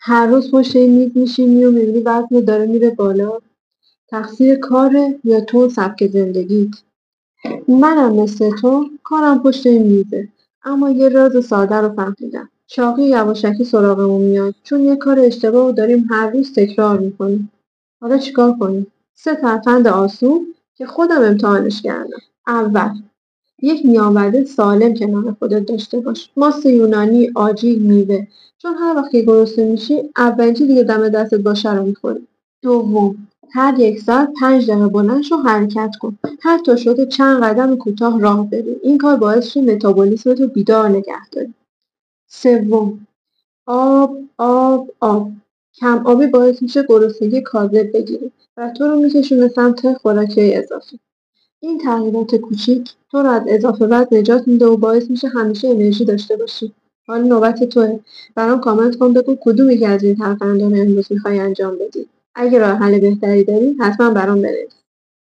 هر روز پشت این میز میشینی و میبینی وزن داره میره بالا. تقصیر کاره یا تو سبک زندگیت؟ منم مثل تو کارم پشت این میزه، اما یه راز ساده رو فهمیدم. چاقی یواشکی سراغمون میاد چون یه کار اشتباه رو داریم هر روز تکرار میکنیم. حالا چیکار کنیم؟ 3 ترفند آسون که خودم امتحانش کردم. اول، یک میانبرده سالم کنار خودت داشته باش. ماست یونانی، آجیل، میوه. چون هر وقت که گرسنه میشی اولین چیزی که دم دستت باشه رو میخوری. دوم، هر 1 ساعت 5 دقیقه بلند شو حرکت کن. حتی شده چند قدم کوتاه راه بری. این کار باعث میشه متابولیسمت رو بیدار نگه داری. سوم، آب، آب، آب. کم‌آبی باعث میشه گرسنگی کاذب بگیری و تو رو میکشونه سمت خوراکی اضافی. این تغییرات کوچیک تو رو از اضافه وزن نجات میده و باعث میشه همیشه انرژی داشته باشی. حالا نوبت توئه. برام کامنت کن بگو کدوم یکی از این ترفندها رو امروز میخوای انجام بدی. اگه راه حل بهتری داری حتما برام بنویس.